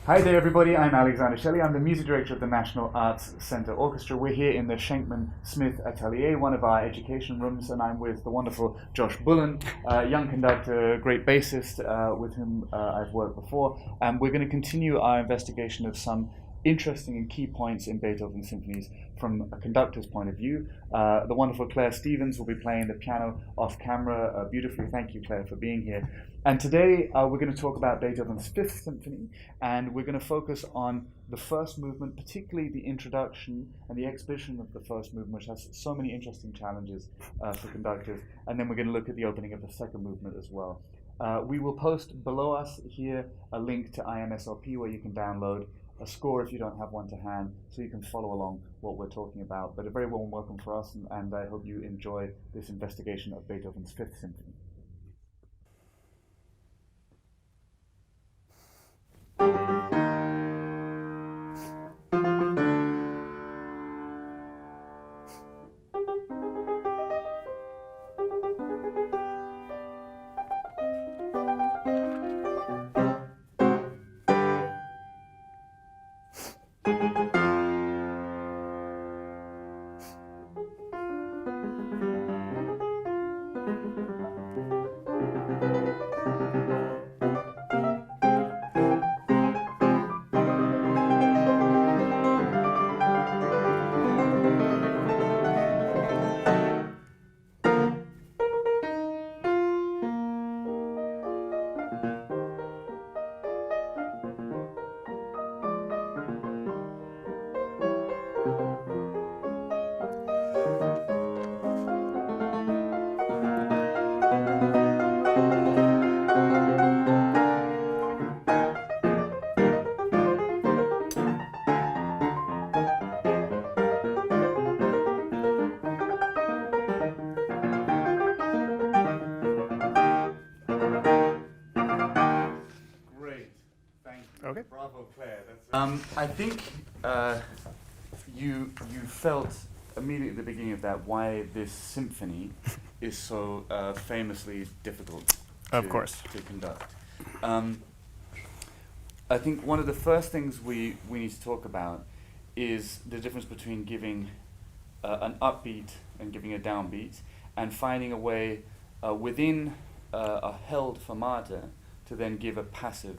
Hi there everybody, I'm Alexander Shelley. I'm the music director of the National Arts Centre Orchestra. We're here in the Schenkman Smith Atelier, one of our education rooms, and I'm with the wonderful Josh Bullen, young conductor, great bassist with whom I've worked before. And we're going to continue our investigation of some interesting and key points in Beethoven's symphonies from a conductor's point of view. The wonderful Claire Stevens will be playing the piano off camera beautifully. Thank you, Claire, for being here. And today we're going to talk about Beethoven's Fifth Symphony, and we're going to focus on the first movement, particularly the introduction and the exposition of the first movement, which has so many interesting challenges for conductors. And then we're going to look at the opening of the second movement as well. We will post below us here a link to IMSLP where you can download a score if you don't have one to hand, so you can follow along what we're talking about. But a very warm welcome for us, and I hope you enjoy this investigation of Beethoven's Fifth Symphony. Okay. Bravo, Claire. I think you felt immediately at the beginning of that why this symphony is so famously difficult to conduct. I think one of the first things we need to talk about is the difference between giving an upbeat and giving a downbeat, and finding a way within a held fermata to then give a passive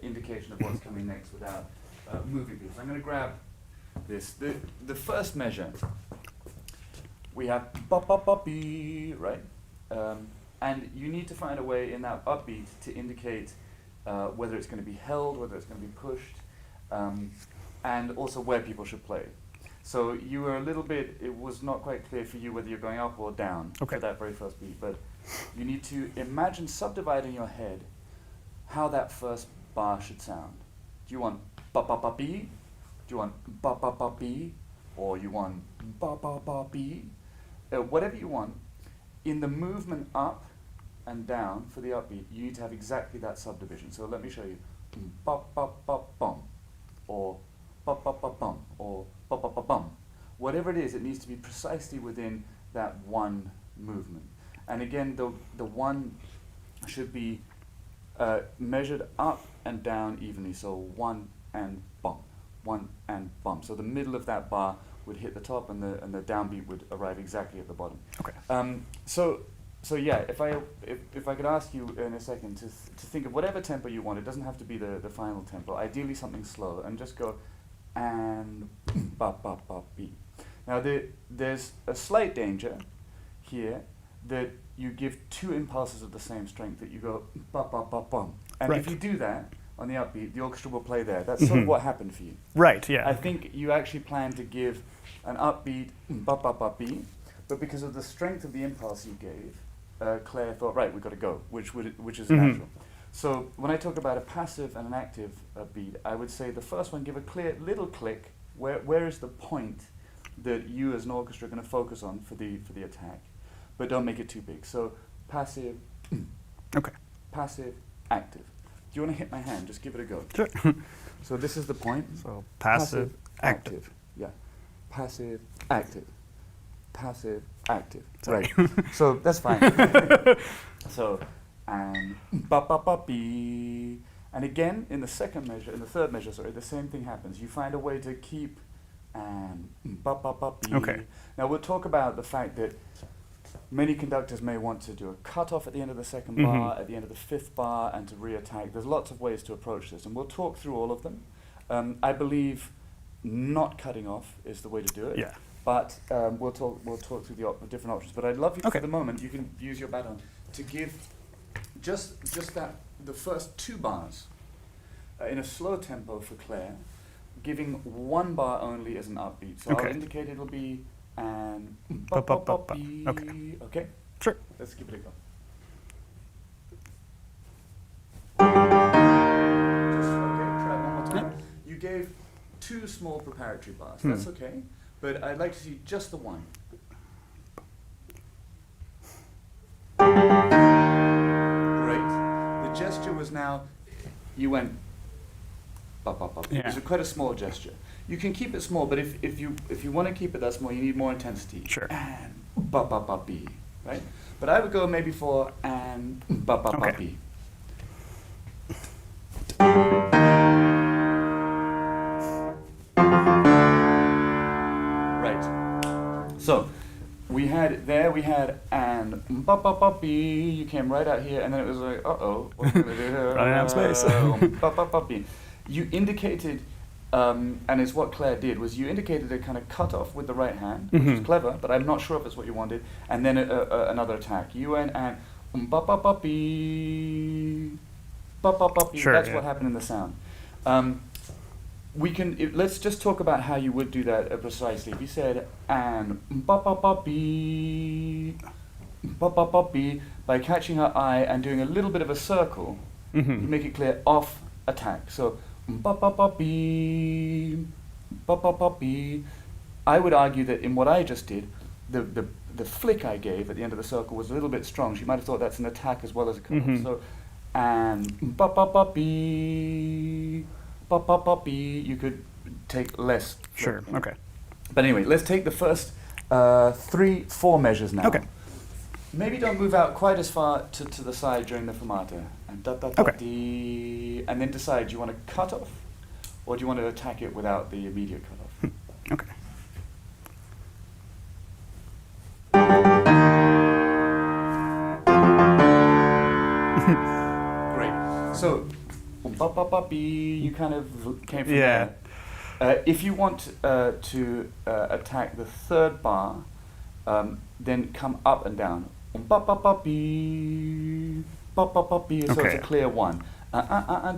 indication of what's coming next without moving people. So I'm going to grab this. The first measure, we have ba ba ba be, right? And you need to find a way in that upbeat to indicate whether it's going to be held, whether it's going to be pushed, and also where people should play. So you were a little bit, it was not quite clear for you whether you're going up or down for that very first beat, but you need to imagine subdividing your head how that first bar should sound. Do you want ba ba ba be? Do you want ba ba ba be? Or you want ba ba ba be? Whatever you want. In the movement up and down for the upbeat, you need to have exactly that subdivision. So let me show you. Ba ba ba bum, or ba ba ba bum, or ba ba ba bum. Whatever it is, it needs to be precisely within that one movement. And again, the one should be measured up and down evenly, so one and bump, one and bump. So the middle of that bar would hit the top, and the downbeat would arrive exactly at the bottom. Okay. So yeah, if I could ask you in a second to think of whatever tempo you want. It doesn't have to be the final tempo. Ideally something slow, and just go and ba ba ba be. Now there's a slight danger here that you give two impulses of the same strength, that you go ba ba ba bum. And if you do that on the upbeat, the orchestra will play there. That's sort of what happened for you. Right, yeah. I think you actually planned to give an upbeat ba ba ba be, but because of the strength of the impulse you gave, Claire thought, right, we've got to go, which is natural. So when I talk about a passive and an active beat, I would say the first one, give a clear little click. Where is the point that you as an orchestra are going to focus on for the attack? But don't make it too big. So passive, passive, active. Do you want to hit my hand? Just give it a go. Sure. So this is the point. So passive, active. Yeah. Passive, active. Passive, active. Sorry. Right. So that's fine. So and ba ba ba be, And again, in the third measure, sorry, the same thing happens. You find a way to keep and ba ba ba be. Okay. Now we'll talk about the fact that many conductors may want to do a cutoff at the end of the second Mhm. bar, at the end of the fifth bar, and to re-attack. There's lots of ways to approach this, and we'll talk through all of them. I believe not cutting off is the way to do it. Yeah. But we'll talk through the different options. But I'd love you Okay. for the moment, you can use your baton to give just the first 2 bars in a slow tempo for Claire, giving 1 bar only as an upbeat. So Okay. I'll indicate it'll be an Ba, ba, ba, ba. bee. Okay. Okay? Sure. Let's give it a go. Just try it one more time. You gave 2 small preparatory bars. That's okay. But I'd like to see just the 1. Great. The gesture was now, you went ba ba ba. Yeah. It was quite a small gesture. You can keep it small, but if you want to keep it that small, you need more intensity. Sure. And ba ba ba be, right? But I would go maybe for and ba ba ba Okay. be. Right. So we had and ba ba ba be. You came right out here, and then it was like, what's gonna do here? Running out of space. Ba ba ba be. You indicated, and it's what Claire did, was you indicated a kind of cut off with the right hand, which is Mhm. clever, but I'm not sure if it's what you wanted, and then another attack. You went and ba ba ba be. Ba ba ba be. Sure, That's yeah. what happened in the sound. Let's just talk about how you would do that precisely. If you said and ba ba ba be, ba ba ba be, by catching her eye and doing a little bit of a circle, you Mhm. make it clear off attack. So ba ba ba be, ba ba ba be. I would argue that in what I just did, the flick I gave at the end of the circle was a little bit strong. She might have thought that's an attack as well as a cut. Mhm. So and ba ba ba be, ba ba ba be. You could take less. flick, Sure. you know. Okay. But anyway, let's take the first 4 measures now. Okay. Maybe don't move out quite as far to the side during the fermata. And da da da Okay. dee, and then decide, do you want to cut off? Or do you want to attack it without the immediate cut off? Okay. Great. So, ba ba ba bee, you kind of came from Yeah. there. If you want to attack the third bar, then come up and down. Ba ba ba bee, ba ba ba bee. So it's Okay. a clear 1.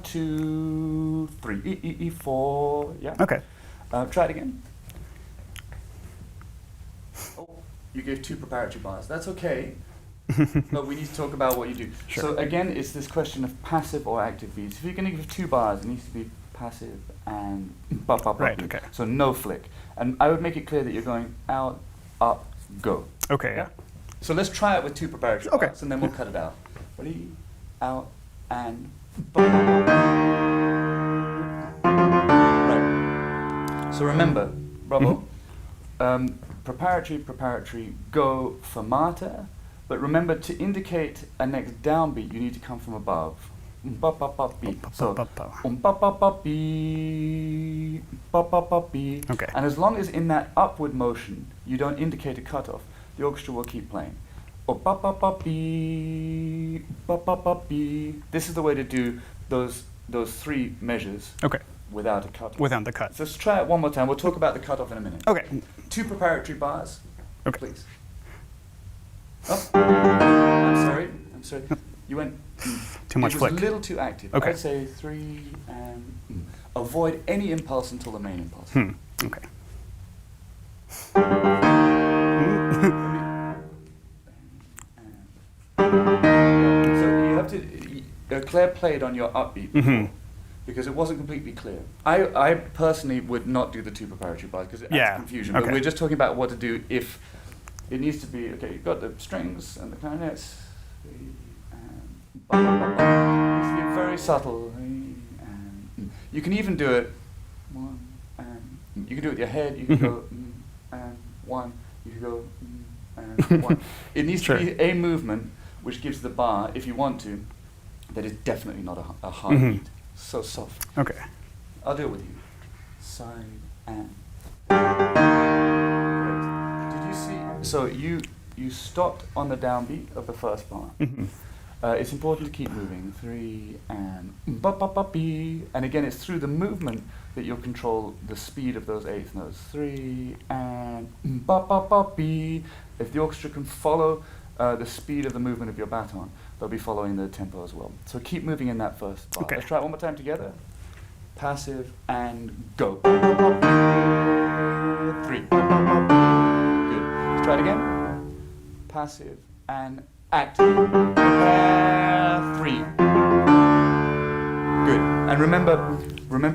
2, 3, 4. Yeah. Okay. Try it again. Oh, you gave 2 preparatory bars. That's okay. But we need to talk about what you do. Sure. So again, it's this question of passive or active beats. If you're going to give 2 bars, it needs to be passive and ba ba ba Right, beat. okay. So no flick. And I would make it clear that you're going out, up, go. Okay. Yeah. So let's try it with 2 preparatory Okay. bars, and then we'll cut it out. Ready? Out and ba ba ba ba. Right. So remember, Bravo. Preparatory, go, fermata. But remember, to indicate a next downbeat, you need to come from above. Ba ba ba beat. So Ba, ba, ba. ba ba ba bee, ba ba ba bee. Okay. And as long as in that upward motion you don't indicate a cutoff, the orchestra will keep playing. Or ba ba ba bee, ba ba ba bee. This is the way to do those 3 measures Okay. without a cutoff. Without the cut. So let's try it one more time. We'll talk about the cutoff in a minute. Okay. 2 preparatory bars, Okay. please. Oh, I'm sorry. You went. Too much It flick. was a little too active. Okay. I'd say 3 and avoid any impulse until the main impulse. Okay. So you have to. Claire played on your upbeat Mhm. because it wasn't completely clear. I personally would not do the 2 preparatory bars because it adds Yeah, confusion. But okay. we're just talking about what to do if it needs to be. Okay, you've got the strings and the clarinets. It needs to be very subtle. You can even do it 1 and you can do it with your head. You can go and 1. You can go and 1. It needs Sure. to be a movement which gives the bar, if you want to, that is definitely not a hard Mhm. beat. so soft. Okay. I'll do it with you. Side and. Great. Did you see? So you stopped on the downbeat of the first bar. Mhm. It's important to keep moving. 3 and ba ba ba be. And again, it's through the movement that you'll control the speed of those eighth notes. 3 and ba ba ba be. If the orchestra can follow the speed of the movement of your baton, they'll be following the tempo as well. So keep moving in that first bar. Okay. Let's try it one more time together. Passive and go. 3. Good. Let's try it again. Passive and active. 3. Good. And remember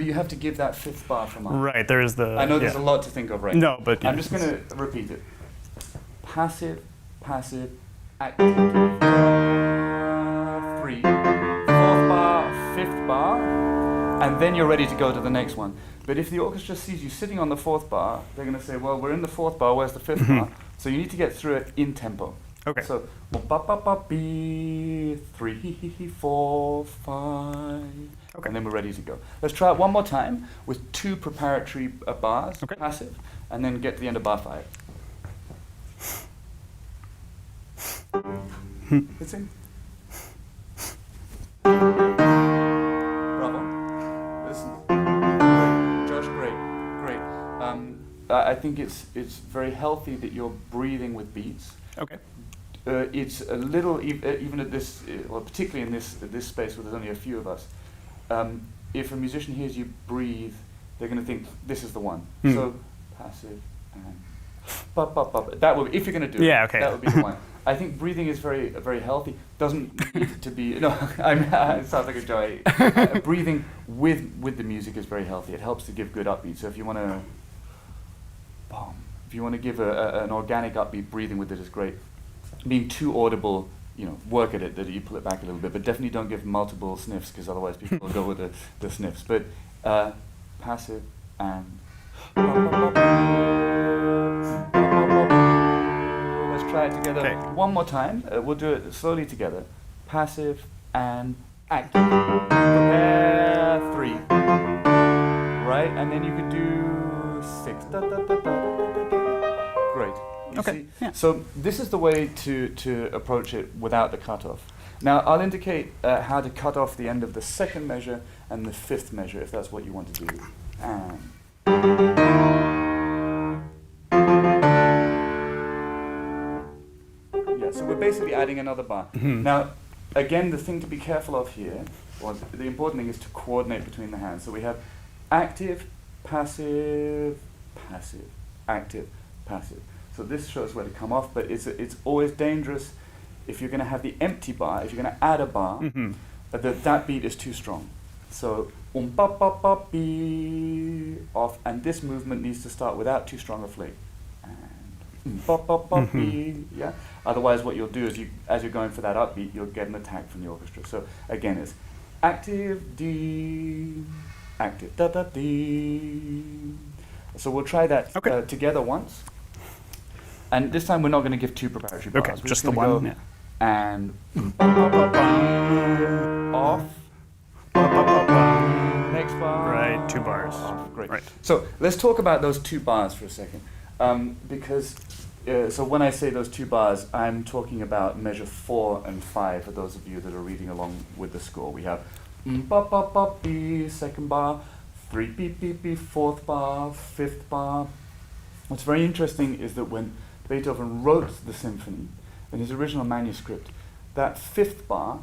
you have to give that fifth bar from up. Right, there's the... I know there's a lot to think of right No, but... I'm just going to repeat it. Passive, passive, active. 3. Fourth bar, fifth bar, and then you're ready to go to the next one. But if the orchestra sees you sitting on the fourth bar, they're going to say, well, we're in the fourth bar, where's the fifth bar? So you need to get through it in tempo. Okay. So, ba ba ba be, 3, 4, 5. Okay. And then we're ready to go. Let's try it one more time with 2 preparatory bars, Okay. passive, and then get to the end of bar 5. Let's sing. Bravo. Listen. Great. Josh, great. I think it's very healthy that you're breathing with beats. Okay. It's a little, even at this, well, particularly in this space where there's only a few of us, if a musician hears you breathe, they're going to think this is the one. So passive and that would, if you're going to do it, Okay. that would be the one. I think breathing is very very healthy. Doesn't need to be no. It sounds like a joy. Breathing with the music is very healthy. It helps to give good upbeat. So if you want to, give an organic upbeat, breathing with it is great. Being too audible, work at it, that you pull it back a little bit, but definitely don't give multiple sniffs because otherwise people will go with the sniffs. But passive and let's try it together one more time. We'll do it slowly together. Passive and active. Prepare 3. Right, and then you could do 6. Great. You see? Yeah. So this is the way to approach it without the cutoff. Now I'll indicate how to cut off the end of the second measure and the fifth measure if that's what you want to do. Yeah, so we're basically adding another bar. Now, again, the thing to be careful of here, or the important thing is to coordinate between the hands. So we have active, passive, passive, active, passive. So this shows where to come off, but it's always dangerous if you're going to have the empty bar, if you're going to add a bar, that beat is too strong. So ba ba ba be off, and this movement needs to start without too strong a flick. And ba ba ba be, yeah. Otherwise, what you'll do is as you're going for that upbeat, you'll get an attack from the orchestra. So again, it's active D, active da da D. So we'll try that together once. And this time we're not going to give 2 preparatory bars. Okay, We're just the gonna one. go Yeah. And off. Next bar. Right, 2 bars. Off. Great. Right. So let's talk about those 2 bars for a second, because so when I say those 2 bars, I'm talking about measure 4 and 5 for those of you that are reading along with the score. We have ba ba ba be, second bar, 3 beep beep beep, fourth bar, fifth bar. What's very interesting is that when Beethoven wrote the symphony, in his original manuscript, that fifth bar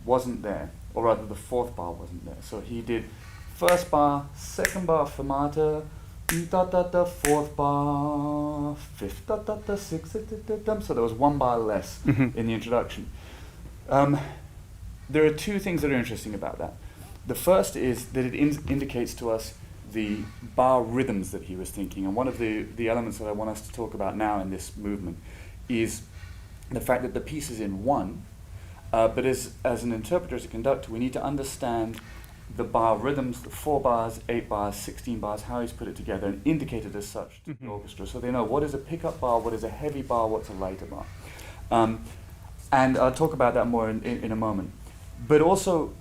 wasn't there, or rather the fourth bar wasn't there. So he did first bar, second bar fermata, da da da, fourth bar, fifth da da da, sixth da da da. So there was 1 bar less in the introduction. There are 2 things that are interesting about that. The first is that it indicates to us the bar rhythms that he was thinking, and one of the elements that I want us to talk about now in this movement is the fact that the piece is in 1, but as an interpreter, as a conductor, we need to understand the bar rhythms, the 4 bars, 8 bars, 16 bars, how he's put it together and indicate it as such to the orchestra, so they know what is a pickup bar, what is a heavy bar, what's a lighter bar. And I'll talk about that more in a moment. But also,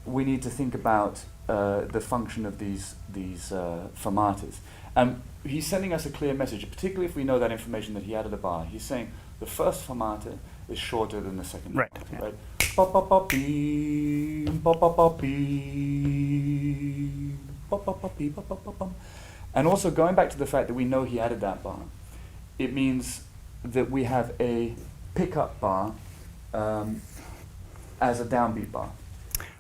we need to think about the function of these fermatas. And he's sending us a clear message, particularly if we know that information that he added a bar. He's saying the first fermata is shorter than the second. Right. fermata, Yeah. right? Ba ba ba beam, ba ba ba beam, ba ba ba beam, ba ba ba bum. And also going back to the fact that we know he added that bar, it means that we have a pickup bar as a downbeat bar.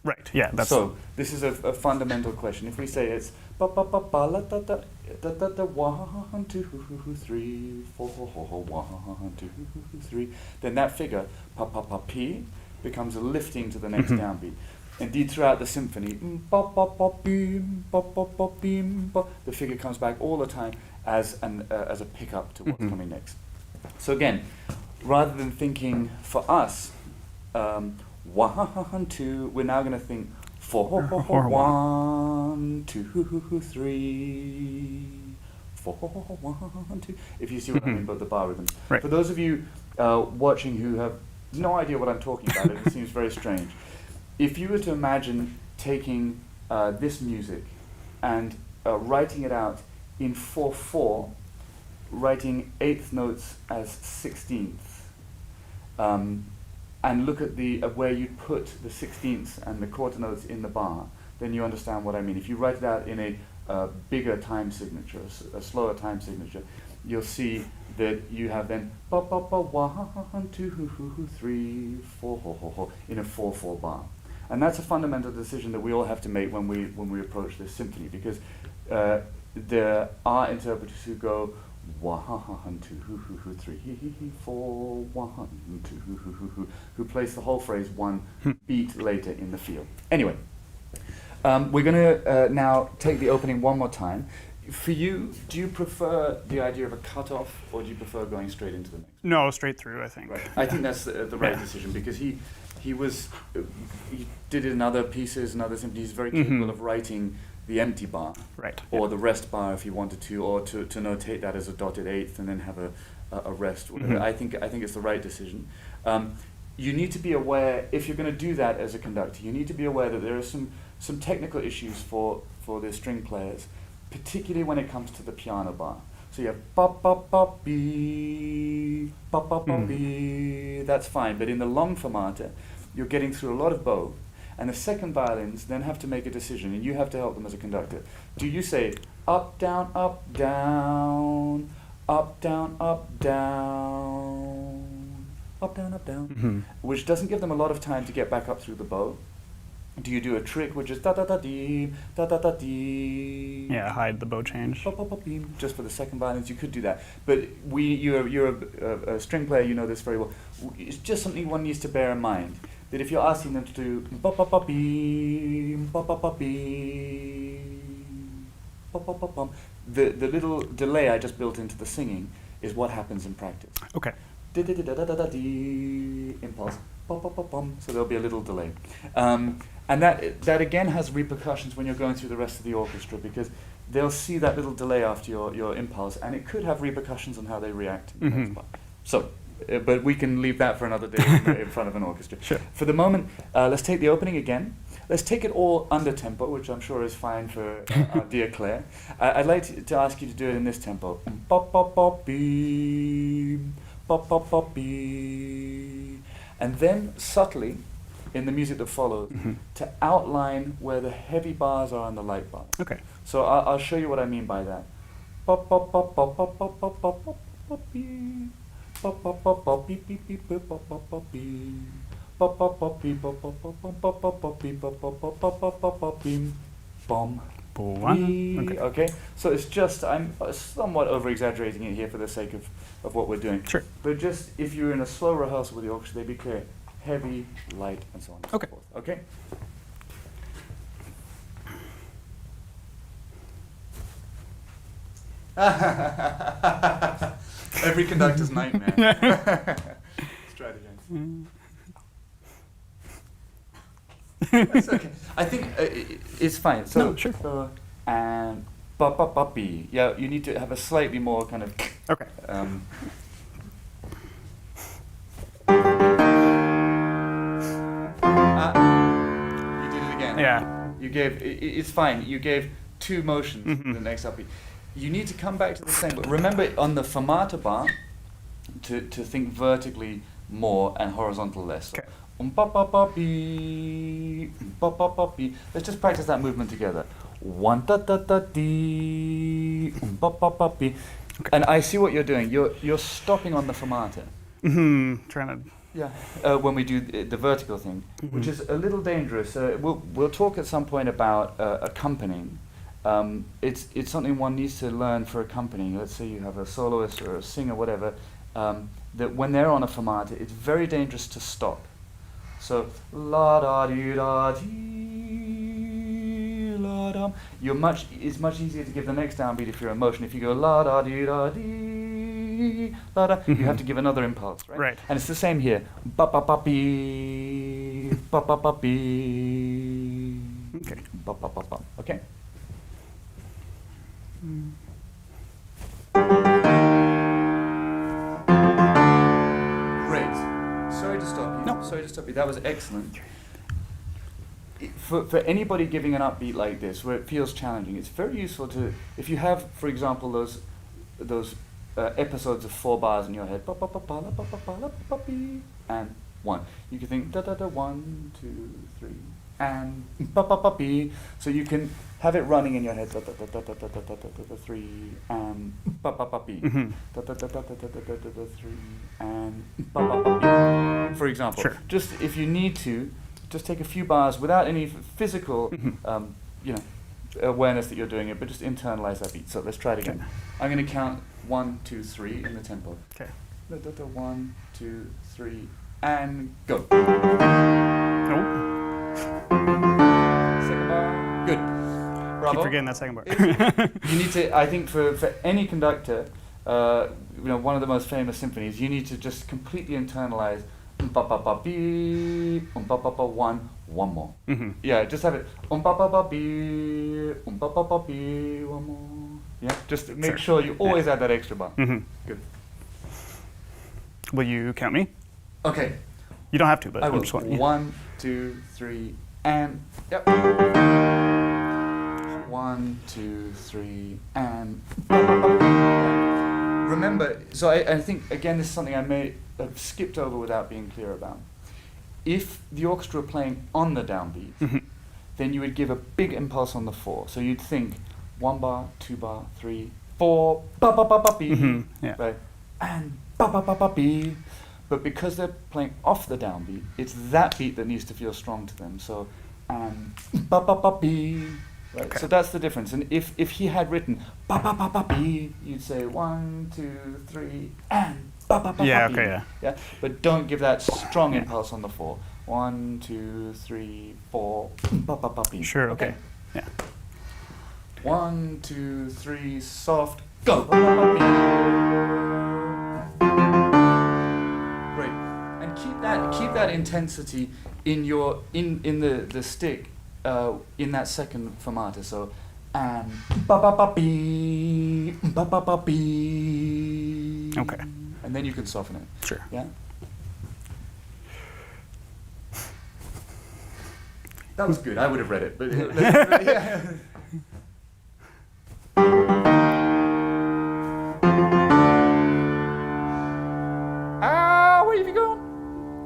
Right. Yeah. That's So this is a fundamental question. If we say it's ba ba ba ba la da da da da da 1 2 3 4 1 2 3, then that figure pa pa pa p becomes a lifting to the next downbeat. Indeed, throughout the symphony, ba ba ba beam, ba ba ba beam, ba, the figure comes back all the time as a pickup to what's coming next. So again, rather than thinking for us, 1 2, we're now going to think 4 1 2 3 4 1 2. If you see what I mean about the bar rhythms. Right. For those of you watching who have no idea what I'm talking about, it seems very strange. If you were to imagine taking this music and writing it out in 4/4, writing eighth notes as 16th, and look at the where you put the 16ths and the quarter notes in the bar, then you understand what I mean. If you write it out in a bigger time signature, a slower time signature, you'll see that you have then ba ba ba 1 2 3 4 in a 4/4 bar. And that's a fundamental decision that we all have to make when we approach this symphony, because there are interpreters who go 1 2 3 4 1 2 who place the whole phrase one beat later in the field. Anyway, we're going to now take the opening one more time. For you, do you prefer the idea of a cut-off, or do you prefer going straight into the next? no, straight through, I think. Right. I think that's the right decision, because he did it in other pieces and other symphonies. He's very capable of writing the empty bar, Right. or the rest bar if he wanted to, or to notate that as a dotted eighth and then have a rest. Whatever. I think it's the right decision. You need to be aware, if you're going to do that as a conductor, you need to be aware that there are some technical issues for the string players, particularly when it comes to the piano bar. So you have ba ba ba be, ba ba ba be. That's fine, but in the long fermata, you're getting through a lot of bow, and the second violins then have to make a decision, and you have to help them as a conductor. Do you say up down up down, up down up down, up down, which doesn't give them a lot of time to get back up through the bow? Do you do a trick which is da da da dee, da da da dee? Yeah, hide the bow change. Pop, pop, pop, beam, just for the second violins, you could do that. But you're a string player, you know this very well. It's just something one needs to bear in mind, that if you're asking them to do pop, pop, pop, beam, pop, pop, pop, beam, pop, pop, pop, pop, the little delay I just built into the singing is what happens in practice. Okay. Da da da da da da dee, impulse, pop, pop, pop, pom. So there'll be a little delay. And that again has repercussions when you're going through the rest of the orchestra, because they'll see that little delay after your impulse, and it could have repercussions on how they react in the next part. So, but we can leave that for another day in front of an orchestra. Sure. For the moment, let's take the opening again. Let's take it all under tempo, which I'm sure is fine for our dear Claire. I'd like to ask you to do it in this tempo. Bop, bop, bop, beep, bop, bop, bop, beep. And then subtly, in the music that follows, to outline where the heavy bars are and the light bars. Okay. So I'll show you what I mean by that. Bop, bop, bop, bop, bop, bop, bop, bop, bop, bop, beep. Bop, bop, bop, bop, beep, beep, beep, beep, bop, bop, bop, beep. Bop, bop, bop, beep, bop, bop, bop, bop, bop, bop, bop, beep, bop, bop, bop, bop, bop, bop, bop, beep. Bom. One. Okay. So it's just, I'm somewhat over-exaggerating it here for the sake of what we're doing. Sure. But just, if you're in a slow rehearsal with the orchestra, they'd be clear. Heavy, light, and so on and Okay. so forth. Okay? Every conductor's nightmare. Strategy. That's okay. I think it's fine. So, No, sure. And ba ba ba be. Yeah, you need to have a slightly more kind of. Okay. You did it again. You gave, it's fine, you gave 2 motions to the next upbeat. You need to come back to the same, but remember on the fermata bar, to think vertically more and horizontal less. So, Okay. ba ba ba bee, ba ba ba bee. Let's just practice that movement together. 1 da da da dee, ba ba ba bee. Okay. And I see what you're doing. You're stopping on the fermata. Trying to. Yeah. When we do the vertical thing, which is a little dangerous. We'll talk at some point about accompanying. It's something one needs to learn for accompanying. Let's say you have a soloist or a singer, whatever. That when they're on a fermata, it's very dangerous to stop. So la da dee da dee la da. It's much easier to give the next downbeat if you're in motion. If you go la da dee da dee la da, you have to give another impulse, right? Right. And it's the same here. Ba ba ba bee, ba ba ba bee. Okay. Ba ba ba ba. Okay. Great. Sorry to stop you. No. Sorry to stop you. That was excellent. For anybody giving an upbeat like this, where it feels challenging, it's very useful to, if you have, for example, those episodes of 4 bars in your head, ba ba ba ba la ba ba ba la ba ba bee, and 1. You can think da da da 1, 2, 3, and ba ba ba bee. So you can have it running in your head da da da da da da da da da da 3 and ba ba ba bee. Da da da da da da da da da 3 and ba ba ba bee. For example, Sure. just if you need to, just take a few bars without any physical, awareness that you're doing it, but just internalize that beat. So let's try it again. Okay. I'm going to count 1, 2, 3 in the tempo. Okay. 1, 2, 3, and go. Oh, Second bar. Good. Bravo. keep forgetting that second bar. You need to, I think for any conductor, one of the most famous symphonies, you need to just completely internalize ba ba ba bee, ba ba ba 1, 1 more. Yeah, just have it ba ba ba bee, ba ba ba bee, 1 more. Yeah, just make sure you always add that extra bar. Good. Will you count me? Okay. You don't have to, but I I'm will. just wondering. 1, 2, 3, and yep. 1, 2, 3, and. Remember, so I think again this is something I may have skipped over without being clear about. If the orchestra are playing on the downbeat, then you would give a big impulse on the 4. So you'd think 1 bar, 2 bar, 3, 4, ba ba ba ba bee, Yeah. right, and ba ba ba ba bee. But because they're playing off the downbeat, it's that beat that needs to feel strong to them. So, ba ba ba bee. Right. Okay. So that's the difference. And if he had written ba ba ba ba bee, you'd say 1, 2, 3, and ba ba ba Yeah, ba okay, bee. yeah. But don't give that strong impulse on the 4. 1, 2, 3, 4, ba ba ba bee. Sure, okay. Yeah. 1, 2, 3, soft, go. Ba ba ba bee. Great. And keep that intensity in your in the stick in that second fermata. So and ba ba ba bee, ba ba ba bee. Okay. And then you can soften it. Sure. Yeah. That was good. I would have read it, but yeah. Where have you gone?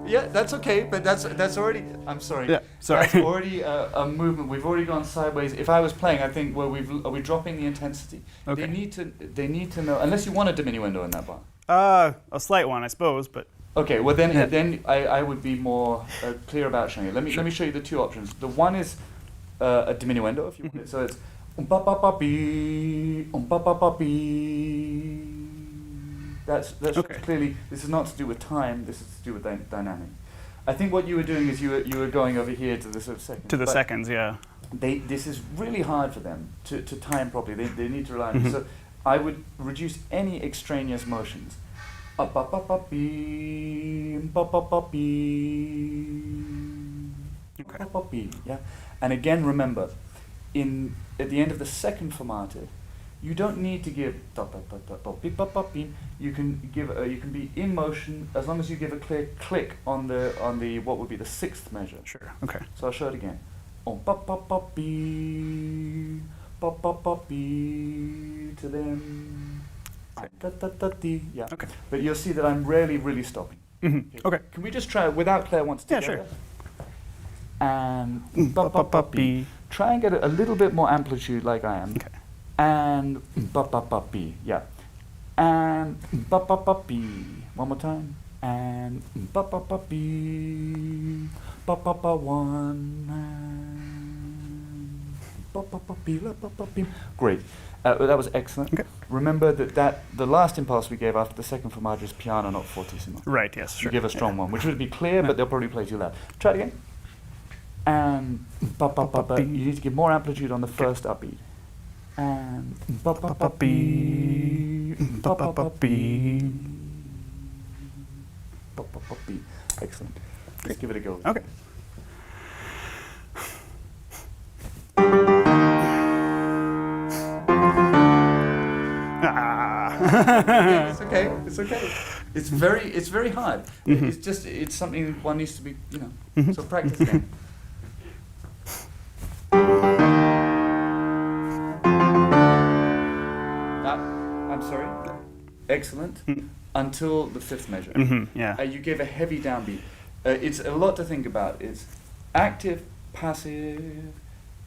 Yeah, that's okay, but that's already. I'm sorry. Yeah, sorry. That's already a movement. We've already gone sideways. If I was playing, I think are we dropping the intensity? Okay. They need to know, unless you want a diminuendo in that bar. A slight one, I suppose, but. Okay, well then I would be more clear about showing it. Let me show you the 2 options. The one is a diminuendo, if you want it. So it's ba ba ba bee, ba ba ba bee. That's Okay. clearly, this is not to do with time. This is to do with dynamic. I think what you were doing is you were going over here to the sort of second. To the seconds, yeah. This is really hard for them to time properly. They need to rely on it. So I would reduce any extraneous motions. Ba ba ba bee, ba ba ba bee, Okay. ba ba bee. Yeah, and again remember, at the end of the second fermata, you don't need to give da da da da da beep ba ba beep. You can give you can be in motion as long as you give a clear click on the what would be the 6th measure. Sure. Okay. So I'll show it again. ba ba ba be, ba ba ba be, to then da da da dee. Yeah. Okay. But you'll see that I'm rarely really stopping. Okay. Can we just try it without Claire once Yeah, together? sure. And ba ba ba be. Try and get a little bit more amplitude like I am. Okay. And ba ba ba be. Yeah. And ba ba ba be. One more time. And ba ba ba be. Ba ba ba one. And ba ba ba be. La ba ba be. Great. That was excellent. Okay. Remember that the last impulse we gave after the second fermata is piano, not fortissimo. Right. Yes. Sure. You give a strong one, which would be clear, but they'll probably play too loud. Try it again. And ba ba ba ba. You need to give more amplitude on the first upbeat. And ba ba ba be, ba ba ba be, ba ba ba be. Excellent. Let's give it a go. Okay. It's okay. It's okay. It's very hard. It's something one needs to be, so practice again. I'm sorry. Excellent. Until the fifth measure. Yeah. You gave a heavy downbeat. It's a lot to think about. It's active, passive,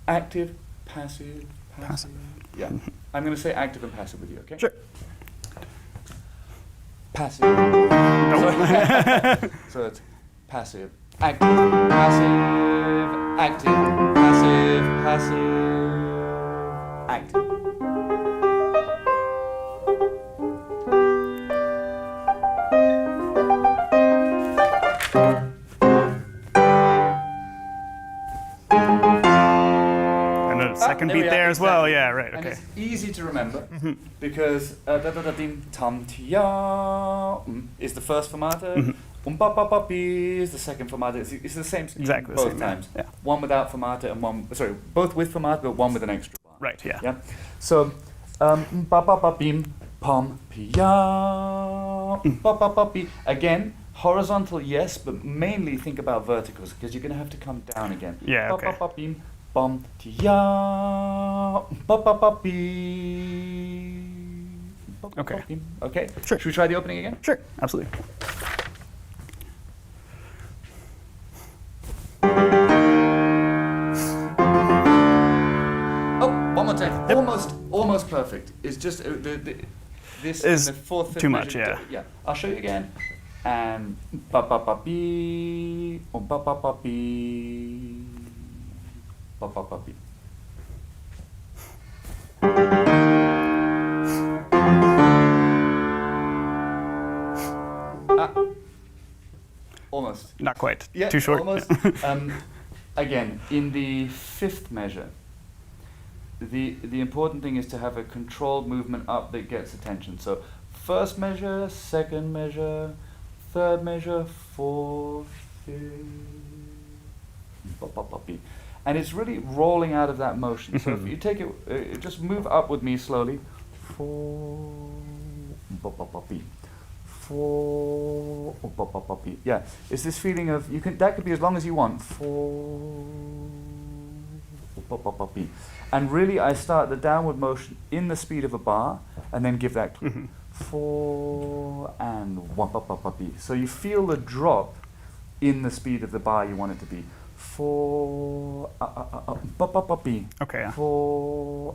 active, passive, passive. Yeah. I'm going to say active and passive with you, okay? Sure. Passive. So it's passive, active, passive, active, passive, passive, active. Second beat there as well, yeah, right, And okay. it's easy to remember because da da da dim tam tia is the first fermata, ba ba ba bi is the second fermata. It's the same scheme Exactly the both same, times. yeah. One without fermata and one, sorry, both with fermata but one with an extra bar. Right, yeah. Yeah. So ba ba ba bim pam pia ba ba ba bi. Again, horizontal yes, but mainly think about verticals because you're going to have to come down again. Yeah, Ba okay. ba ba bim bum tia ba ba ba bee. Ba, ba, Okay. ba, bim. Okay. Sure. Should we try the opening again? Sure, absolutely. Oh, one more time. Yep. Almost perfect. It's just this Is the fourth, fifth too much, measure. Yeah. I'll show you again. And ba ba ba bee, ba ba ba bee, ba ba ba bee. Almost. Not quite. Yeah, Too short. almost. Yeah. Again, in the fifth measure, the important thing is to have a controlled movement up that gets attention. So first measure, second measure, third measure, fourth, fifth, and it's really rolling out of that motion. So if you take it, just move up with me slowly. Four, four, yeah. It's this feeling of that could be as long as you want. Four, and really, I start the downward motion in the speed of a bar, and then give that click. Four and one. So you feel the drop in the speed of the bar you want it to be. Four, Okay, yeah. four,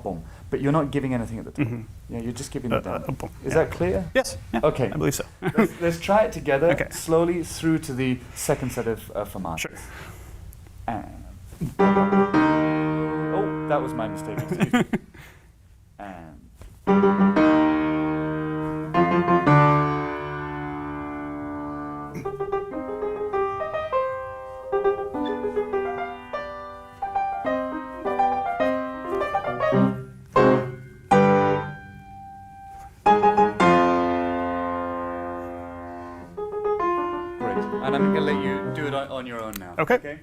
boom. But you're not giving anything at the top. Yeah, you're just giving it down. Boom. Is Yeah. that clear? Yes, yeah, Okay. I believe so. Let's try it together Okay. slowly through to the second set of fermatas. Sure. And oh, that was my mistake. Excuse me. And great. And I'm going to let you do it on your own now. Okay.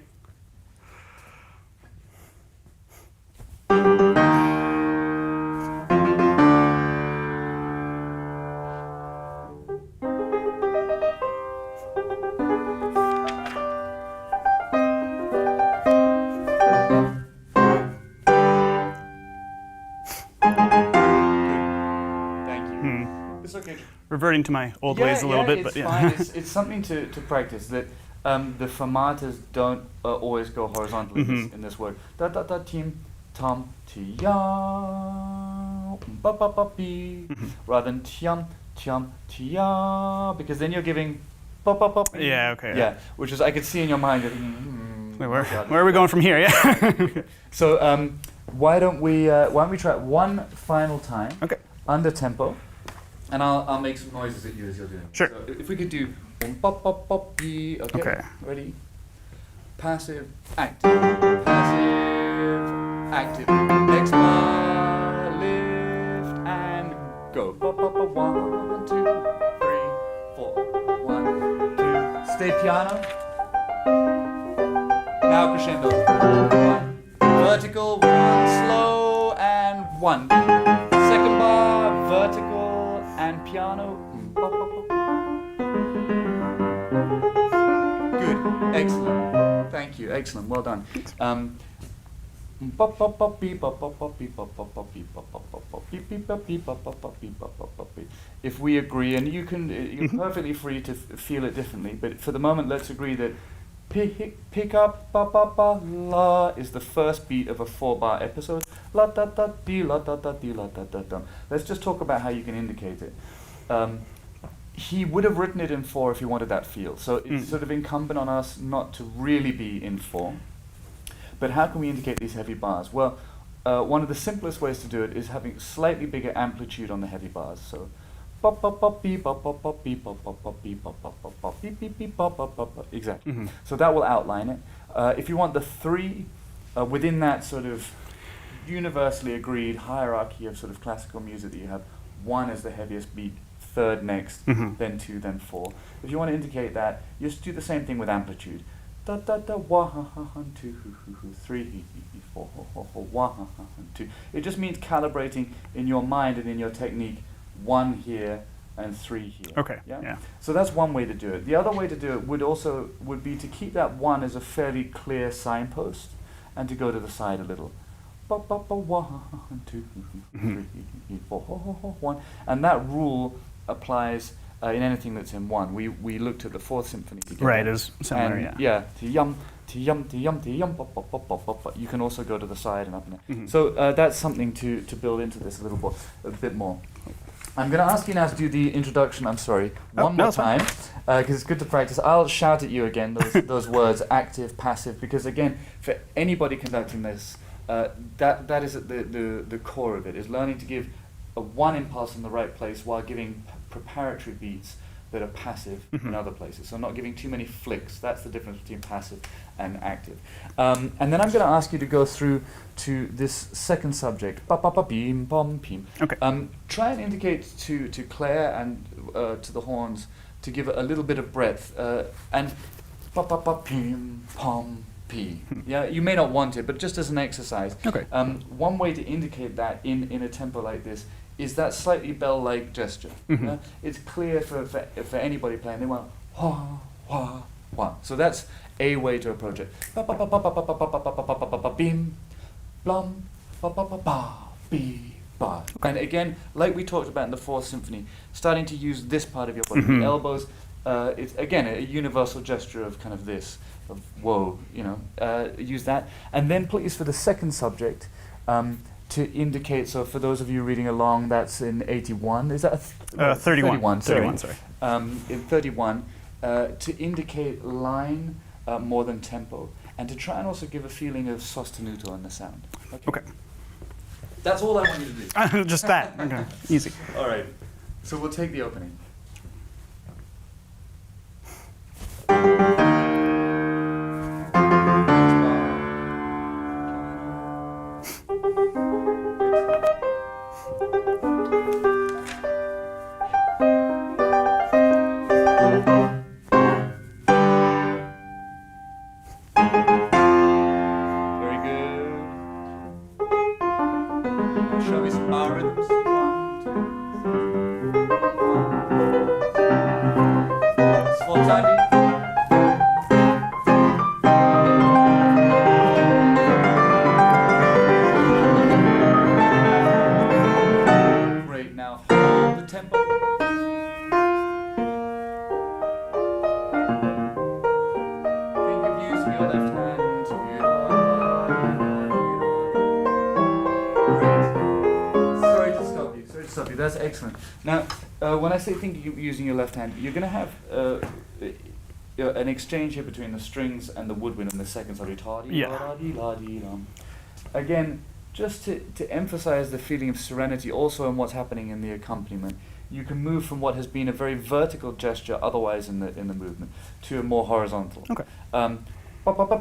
reverting to my old ways a little bit, but yeah. It's something to practice. That the fermatas don't always go horizontally in this word. Da da da tim tam ti ya ba ba ba bi, rather than tiam tiam ti ya, because then you're giving ba ba ba bi. Yeah. Okay. Yeah, which is I could see in your mind. Wait, where are we going from here? Yeah. So why don't we try it one final time? Okay. Under tempo, and I'll make some noises at you as you're doing it. Sure. So if we could do bop bop bop bee. Okay. Ready? Passive, active, passive, active. Next bar, lift and go. Bop bop bop. 1, 2, 3, 4. 1, 2. Stay piano. Now crescendo. 1. Vertical. 1. Slow and 1. Second bar, vertical and piano. Good, excellent. Thank you, excellent. Well done. If we agree, and you're perfectly free to feel it differently, but for the moment, let's agree that pick up ba ba ba la is the first beat of a 4-bar episode. La da da dee la da da dee la da da da. Let's just talk about how you can indicate it. He would have written it in 4 if he wanted that feel. So it's sort of incumbent on us not to really be in 4. But how can we indicate these heavy bars? Well, one of the simplest ways to do it is having slightly bigger amplitude on the heavy bars. So exactly. So that will outline it. If you want the 3 within that sort of universally agreed hierarchy of sort of classical music that you have, 1 is the heaviest beat, 3rd next, then 2, then 4. If you want to indicate that, you just do the same thing with amplitude. Da da da 1, 2, 3, 4, 1, 2. It just means calibrating in your mind and in your technique 1 here and 3 here. Okay. Yeah. So that's one way to do it. The other way to do it would be to keep that 1 as a fairly clear signpost, and to go to the side a little. 1, 2, 3, 4, 1, and that rule applies in anything that's in 1. We looked at the 4th symphony together. Right, it's similar. And T-yum, T-yum, T-yum, T-yum, you can also go to the side and up and down. So that's something to build into this a bit more. I'm going to ask you now to do the introduction, I'm sorry, one more time, because it's good to practice. I'll shout at you again, those words, active, passive, because again, for anybody conducting this, that is at the core of it, is learning to give a 1 impulse in the right place while giving preparatory beats that are passive in other places. So not giving too many flicks. That's the difference between passive and active. And then I'm going to ask you to go through to this second subject. Ba-ba-ba-beam, bom, peem. Okay. Try and indicate to Claire and to the horns to give it a little bit of breadth. And ba-ba-ba-peem, pom, pee. Yeah, you may not want it, but just as an exercise. Okay. One way to indicate that in a tempo like this is that slightly bell-like gesture. It's clear for anybody playing. They want wah, wah, wah. So that's a way to approach it. Ba ba ba ba ba ba ba ba ba ba ba ba ba bim, blum, ba ba ba ba, bee, ba. And again, like we talked about in the 4th symphony, starting to use this part of your body, the elbows. It's again a universal gesture of kind of this, of whoa, use that. And then please for the second subject, to indicate, so for those of you reading along, that's in 81, is that 31, 31, sorry. In 31, to indicate line more than tempo, and to try and also give a feeling of sostenuto in the sound. Okay. That's all I want you to do. Just that. Okay. Easy. All right. So we'll take the opening. Show me some bar rhythms. 1, 2, 3. It's full time. Great. Now hold the tempo. stuff. That's excellent. Now, when I say think using your left hand, you're going to have an exchange here between the strings and the woodwind in the second subject. Yeah. Again, just to emphasize the feeling of serenity also in what's happening in the accompaniment, you can move from what has been a very vertical gesture otherwise in the movement to a more horizontal. Okay.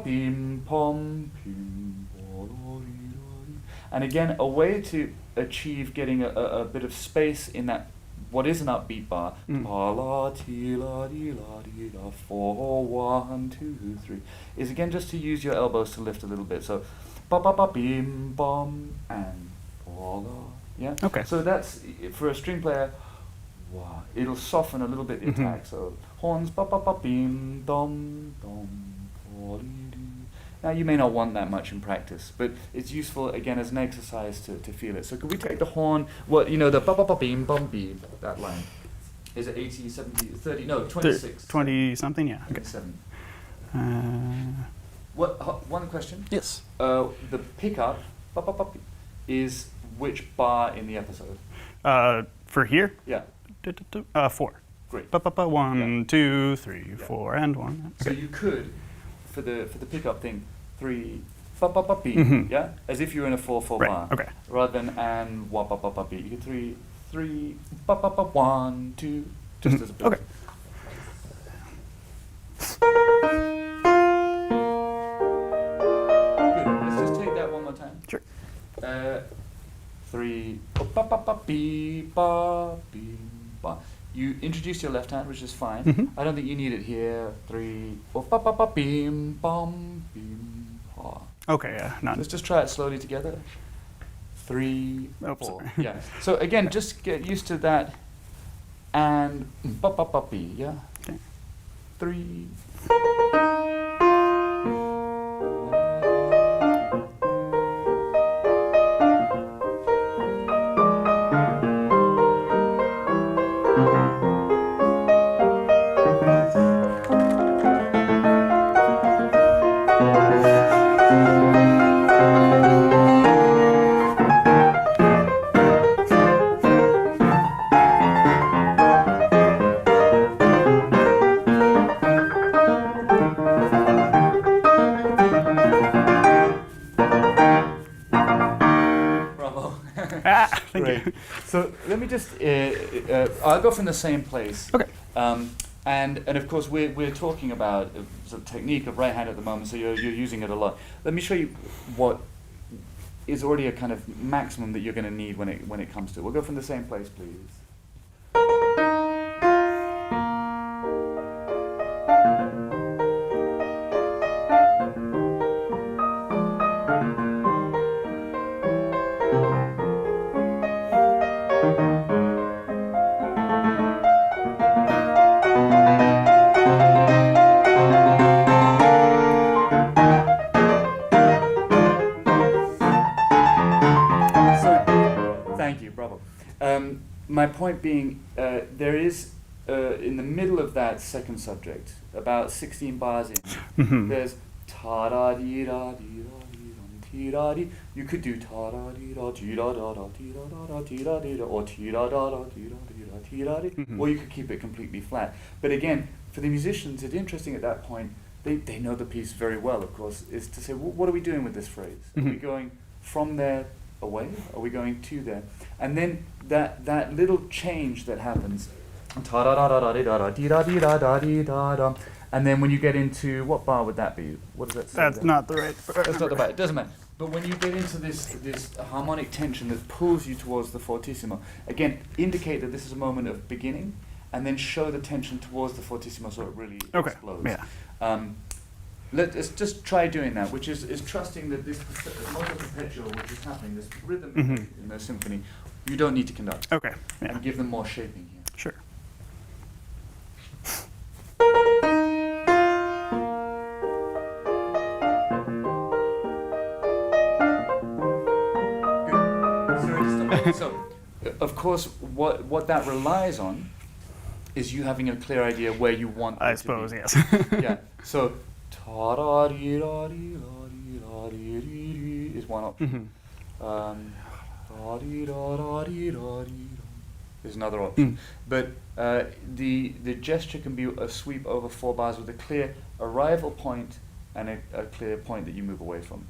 Bim, pom, pim, and again, a way to achieve getting a bit of space in that what is an upbeat bar, pa la ti la di la di da 4 1 2 3, is again just to use your elbows to lift a little bit. So ba ba ba bim bom and pa la. Yeah. Okay. So that's for a string player. Wow, it'll soften a little bit the attack. So horns ba ba ba bim dom dom pa di di. Now you may not want that much in practice, but it's useful again as an exercise to feel it. So could we take the horn, the ba ba ba beam bum beam, that line? Is it 80, 70, 30, no, 26. 20 something, yeah. Okay. 27. One question? Yes. The pickup, ba ba ba, is which bar in the episode? For here? Yeah. 4. Great. Ba, ba, ba, 1, 2, 3, 4, and 1. So you could, for the pickup thing, 3 ba ba ba beat, yeah, as if you're in a 4/4 Right, bar, okay. rather than and wa ba ba ba beat. You could 3 ba ba ba 1 2, just as a bit. Okay. Good. Let's just take that one more time. Sure. 3 ba ba ba beep ba beep ba. You introduce your left hand, which is fine. I don't think you need it here. 3 ba ba ba beam bum beam pa. Okay, yeah, none. Let's just try it slowly together. 3 Oh, 4. sorry. Yeah. So again, just get used to that. And ba ba ba be. Yeah. Okay. 3. Thank you. So let me just, I'll go from the same place. Okay. And of course we're talking about sort of technique of right hand at the moment, so you're using it a lot. Let me show you what is already a kind of maximum that you're going to need when it comes to it. We'll go from the same place, please. My point being, there is, in the middle of that second subject, about 16 bars in, there's ta-da-dee-da-dee-da-dee-dum-tee-da-dee. You could do ta-da-dee-da-dee-da-da-dee-da-da-da-dee-da-da-da-dee-da-da-da-dee-da-dee-da-dee, or tee-da-da-da-dee-da-dee-da-dee-da-dee. Or you could keep it completely flat. But again, for the musicians, it's interesting at that point, they know the piece very well, of course, is to say, what are we doing with this phrase? Are we going from there away? Are we going to there? And then that little change that happens, and then when you get into, what bar would that be? What does that say? That's not the right. That's not the bar. It doesn't matter. But when you get into this harmonic tension that pulls you towards the fortissimo, again, indicate that this is a moment of beginning, and then show the tension towards the fortissimo so it really explodes. Yeah. Let's just try doing that, which is trusting that this moto perpetual, which is happening, this rhythm in the symphony, you don't need to conduct. Okay. Yeah. And give them more shaping here. Sure. Good. So, of course, what that relies on is you having a clear idea where you want I it suppose, to be. yes. Yeah. So, is one option. is another option. But the gesture can be a sweep over 4 bars with a clear arrival point and a clear point that you move away from.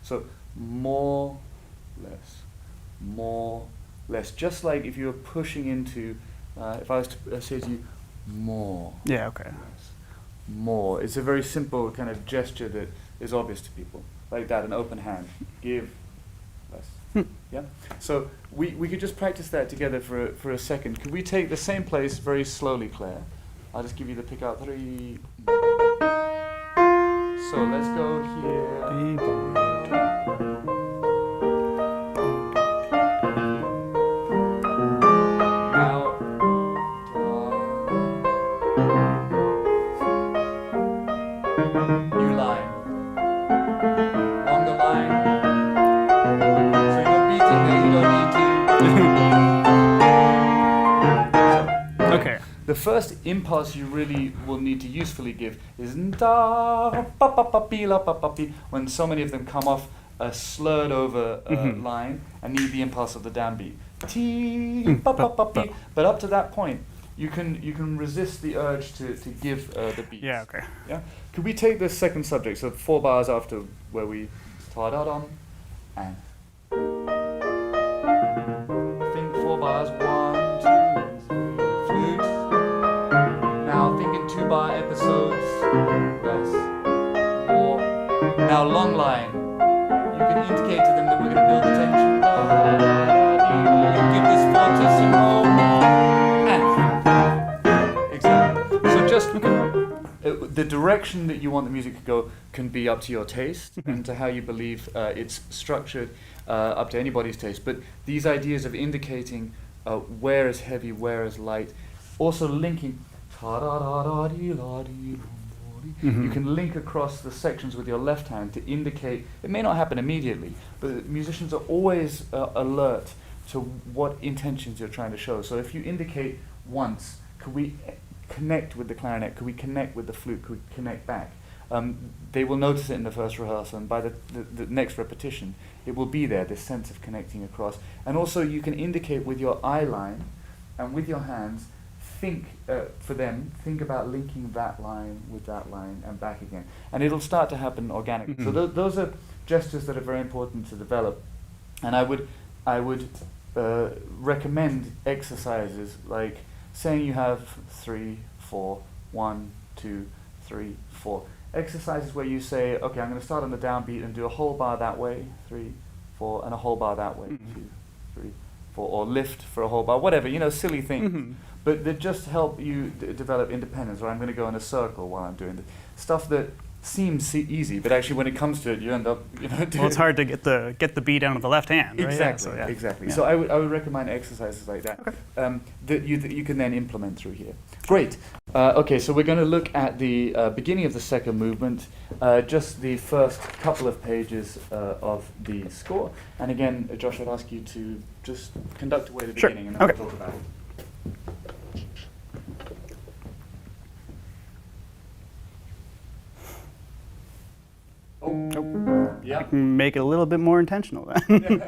So more, less. Just like if you were pushing into, if I was to say to you, more. Yeah, okay. Less, more. It's a very simple kind of gesture that is obvious to people. Like that, an open hand. Give, less. Yeah? So we could just practice that together for a second. Could we take the same place very slowly, Claire? I'll just give you the pick out 3. So let's go here. The first impulse you really will need to usefully give is da pa pa pa pi la pa pa pi, when so many of them come off a slurred over line and need the impulse of the downbeat. Ti pa pa pa pi. But up to that point, you can resist the urge to give the beats. Yeah, okay. Yeah. Could we take the second subject, so 4 bars after where we ta da dum and think 4 bars 1, 2, 3 flute. Now think in 2-bar episodes. Less. More. Now long line. You can indicate to them that we're going to build the tension. You give this fortissimo. And. Exactly. So just the direction that you want the music to go can be up to your taste and to how you believe it's structured, up to anybody's taste. But these ideas of indicating where is heavy, where is light, also linking. You can link across the sections with your left hand to indicate. It may not happen immediately, but musicians are always alert to what intentions you're trying to show. So if you indicate once, could we connect with the clarinet? Could we connect with the flute? Could we connect back? They will notice it in the first rehearsal, and by the next repetition, it will be there, this sense of connecting across. And also you can indicate with your eye line and with your hands. Think about linking that line with that line and back again, and it'll start to happen organically. So those are gestures that are very important to develop, and I would recommend exercises like saying you have 3, 4, 1, 2, 3, 4. Exercises where you say, okay, I'm going to start on the downbeat and do a whole bar that way, 3, 4, and a whole bar that way, 2, 3, 4, or lift for a whole bar, whatever, silly things. But that just help you develop independence. Or I'm going to go in a circle while I'm doing the stuff that seems easy, but actually when it comes to it, you end up, well, it's hard to get the beat out of the left hand, right? Exactly, Yeah, so, exactly. Yeah. So I would recommend exercises like that, that you can then implement through here. Great. Okay, so we're going to look at the beginning of the second movement, just the first couple of pages of the score. And again, Josh, I'd ask you to just conduct away the beginning, and then we'll talk about it. Yeah. I can make it a little bit more intentional then.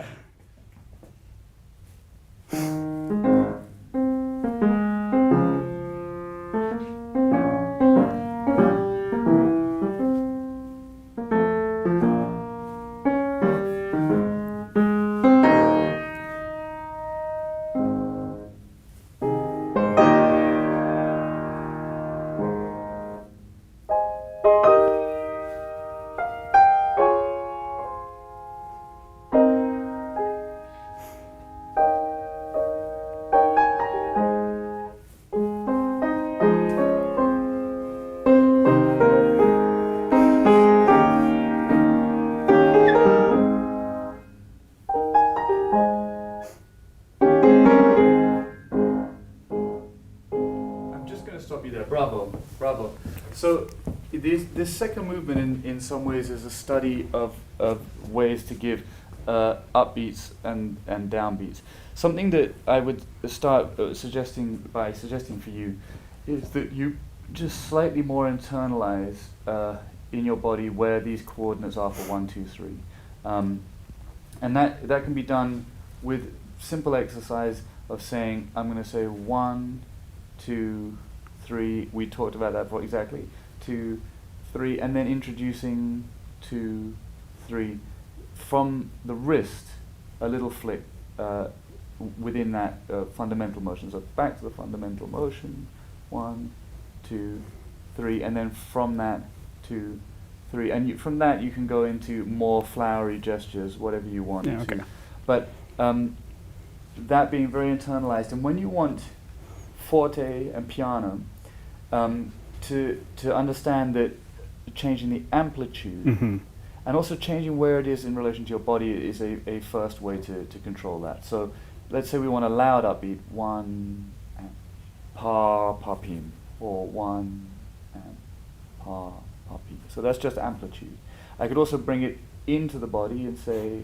Bravo. So this second movement in some ways is a study of ways to give upbeats and downbeats. Something that I would start suggesting for you is that you just slightly more internalize in your body where these coordinates are for 1, 2, 3. And that can be done with simple exercise of saying, I'm going to say 1, 2, 3. We talked about that for exactly 2, 3, and then introducing 2, 3 from the wrist, a little flick within that fundamental motion. So back to the fundamental motion, 1, 2, 3, and then from that 2, 3, and from that you can go into more flowery gestures, whatever you want to. But that being very internalized, and when you want forte and piano to understand that changing the amplitude and also changing where it is in relation to your body is a first way to control that. So let's say we want a loud upbeat, 1 and pa pa pim, or 1 and pa pa pim. So that's just amplitude. I could also bring it into the body and say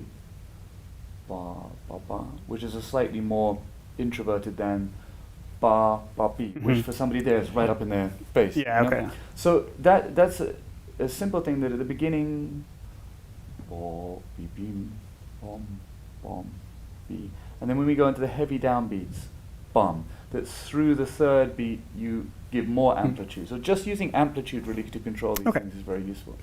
ba ba ba, which is a slightly more introverted than ba ba pi, which for somebody there is right up in their face. Yeah, okay. So that's a simple thing that at the beginning, bo bi bim, bom bom bi, and then when we go into the heavy downbeats, bum, that through the third beat you give more amplitude. So just using amplitude really to control these things is very useful.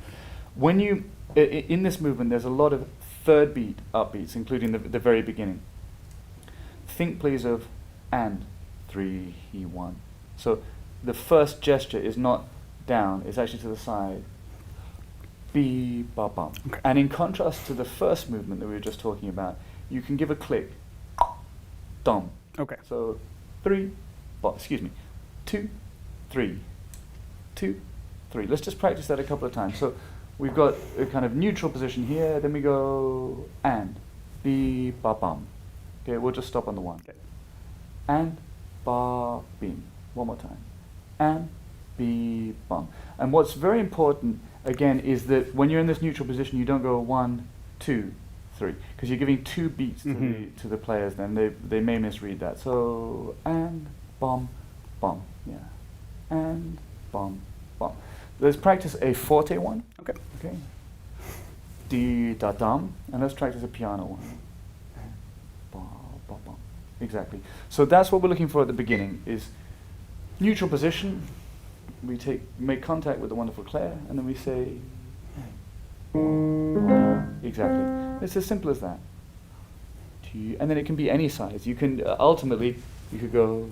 When you, in this movement, there's a lot of third beat upbeats, including the very beginning. Think please of and, 3, 1. So the first gesture is not down, it's actually to the side. Be, ba, bum. And in contrast to the first movement that we were just talking about, you can give a click. Dum. Okay. So 3, 2, 3, 2, 3. Let's just practice that a couple of times. So we've got a kind of neutral position here, then we go and, be, ba, bum. Okay, we'll just stop on the 1. Okay. And, ba, bim. One more time. And, be, bum. And what's very important, again, is that when you're in this neutral position, you don't go 1, 2, 3, because you're giving 2 beats to the players. Then they may misread that. So and bum, bum, yeah, and bum, bum. Let's practice a forte one. Okay. Di da dum, and let's practice a piano one. Ba ba bum. Exactly. So that's what we're looking for at the beginning: is neutral position. We make contact with the wonderful Claire, and then we say. Exactly. It's as simple as that. And then it can be any size. You can ultimately you could go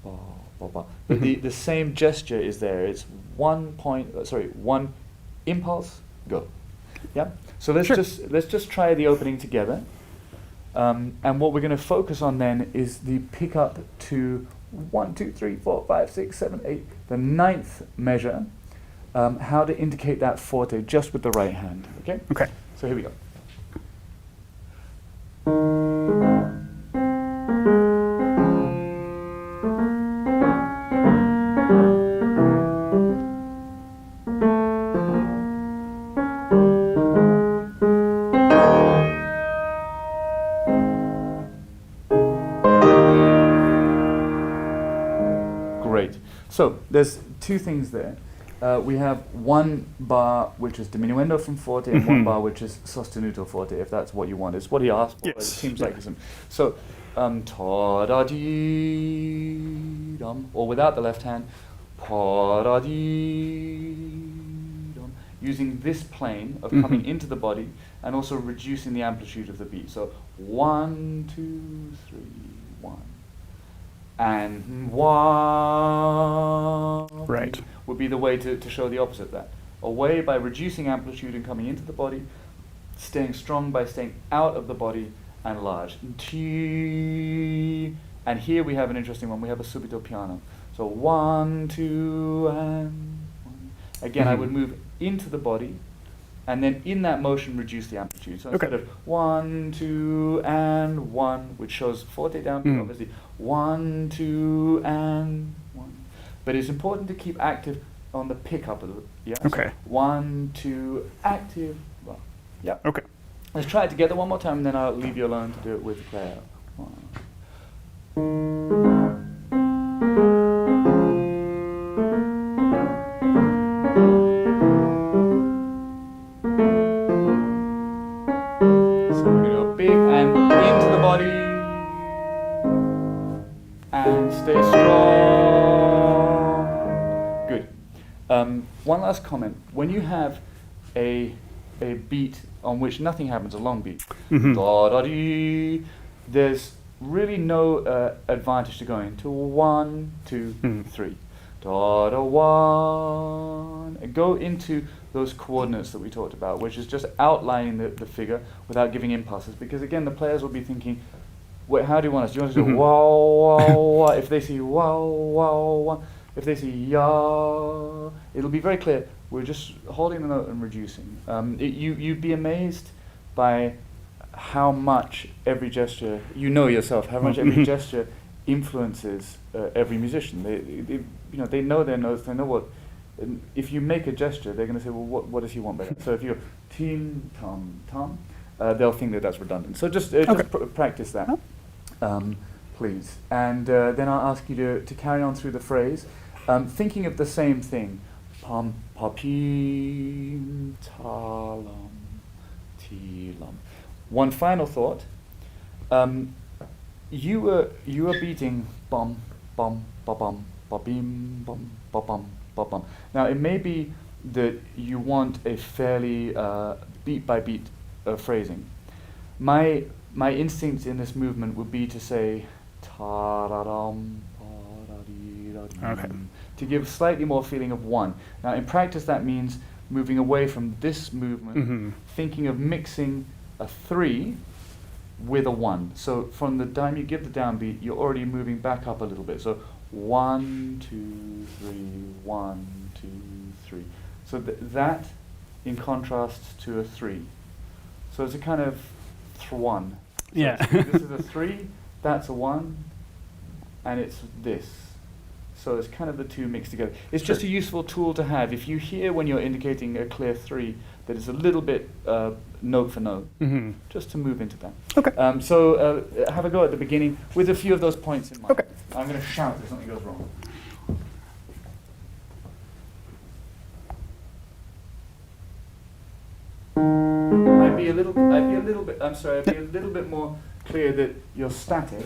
ba, ba, ba. But the same gesture is there. It's one impulse, go. Yeah. So let's just try the opening together. And what we're going to focus on then is the pickup to 1, 2, 3, 4, 5, 6, 7, 8, the 9th measure. How to indicate that forte just with the right hand. Okay? Okay. So here we go. Great. So there's 2 things there. We have 1 bar which is diminuendo from forte and 1 bar which is sostenuto forte, if that's what you want. It's what he asked for. Yes. It seems like it's so ta da dee dum, or without the left hand, pa da dee dum, using this plane of coming into the body and also reducing the amplitude of the beat. So 1, 2, 3, 1. And 1 right. would be the way to show the opposite of that. A way by reducing amplitude and coming into the body, staying strong by staying out of the body and large. And here we have an interesting one. We have a subito piano. So 1, 2, and 1. Again, I would move into the body, and then in that motion reduce the amplitude. So instead of 1, 2, and 1, which shows forte downbeat, obviously 1, 2, and 1. But it's important to keep active on the pickup of the Okay. So 1, 2, active. Well, yeah. Okay. Let's try it together one more time, and then I'll leave you alone to do it with Claire. 1. One last comment. When you have a beat on which nothing happens, a long beat, da da dee, there's really no advantage to going to 1, 2, 3, da da 1, and go into those coordinates that we talked about, which is just outlining the figure without giving impulses, because again the players will be thinking, wait, how do you want us? Do you want us to go wow, wow, wow? If they see wow, wow, wow, if they see ya, it'll be very clear. We're just holding the note and reducing. You'd be amazed by how much every gesture, you know yourself, how much every gesture influences every musician. They know their notes, they know what. And if you make a gesture, they're going to say, well, what does he want better? So if you're tim, tom, tom, they'll think that that's redundant. So just practice that, please. And then I'll ask you to carry on through the phrase, thinking of the same thing. Pam, pa-pim, ta-lam, ti-lam. One final thought. You were beating bum, bum, ba-bum, ba-bim, bum, ba-bum, ba-bum. Now it may be that you want a fairly beat-by-beat phrasing. My instinct in this movement would be to say ta-da-dum, pa-da-dee-da-dee, to give slightly more feeling of 1. Now in practice that means moving away from this movement, thinking of mixing a 3 with a 1. So from the time you give the downbeat, you're already moving back up a little bit. So 1, 2, 3, 1, 2, 3. So that in contrast to a 3. So it's a kind of 1. So yeah. this is a 3, that's a 1, and it's this. So it's kind of the two mixed together. It's just a useful tool to have. If you hear when you're indicating a clear 3 that it's a little bit note for note, just to move into that. Okay. So have a go at the beginning with a few of those points in mind. Okay. I'm going to shout if something goes wrong. I'd be a little bit more clear that you're static.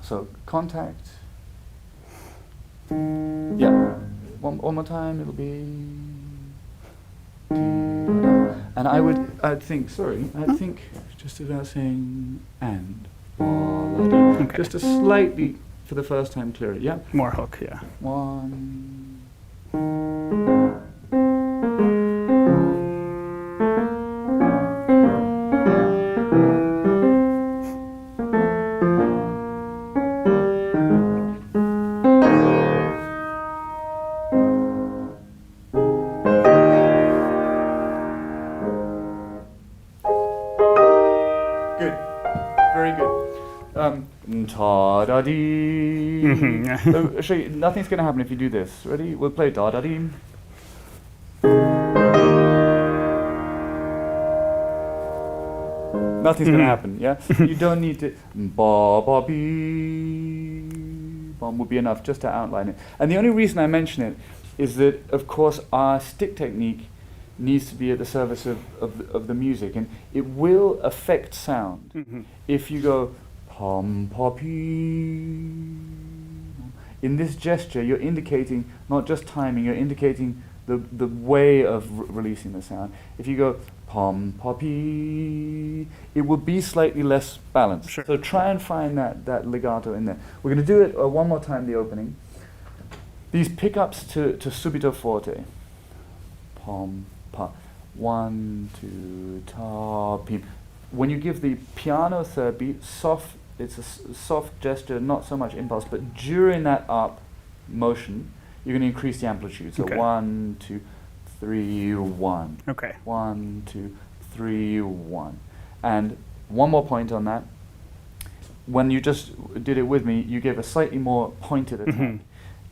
So contact. Yeah. One more time. It'll be. And I'd think just about saying and. Okay. Just a slightly, for the first time, clearer. Yeah. More hook. Yeah. 1. Ta-da-dee. So, actually, nothing's going to happen if you do this. Ready? We'll play ta-da-dee. Nothing's going to happen, yeah? You don't need to... Ba-ba-bee. Bum would be enough just to outline it. And the only reason I mention it is that, of course, our stick technique needs to be at the service of the music. And it will affect sound. If you go... Pom, pa-pee. In this gesture, you're indicating not just timing, you're indicating the way of releasing the sound. If you go pom, pa-pee, it will be slightly less balanced. Sure. So try and find that legato in there. We're going to do it one more time, the opening. These pickups to subito forte. Pom, pa. 1, 2, ta, pim. When you give the piano third beat, soft. It's a soft gesture, not so much impulse, but during that up motion, you're going to increase the amplitude. So 1, 2, 3, 1. Okay. 1, 2, 3, 1. And one more point on that. When you just did it with me, you gave a slightly more pointed attack.